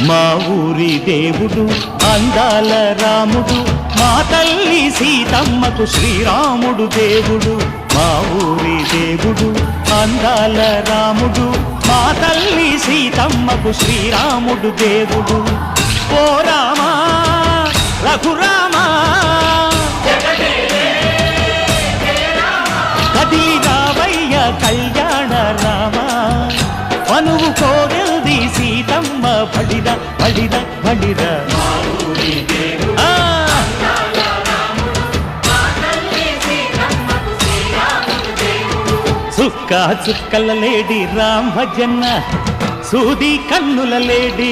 మా ఊరి దేవుడు అందాల రాముడు, మా తల్లి సీతమ్మకు శ్రీరాముడు దేవుడు. మా ఊరి దేవుడు అందాల రాముడు, మా తల్లి సీతమ్మకు శ్రీరాముడు దేవుడు. ఓ రామా రఘురామా కదిలి రావయ్య కళ్యాణ రామా, మనువు కోరల్ది సీతమ్మ బడిద బడిద బడిద. చుక్క చుక్కల లేడి రామ్ భజన్న, సూది కన్నుల లేడి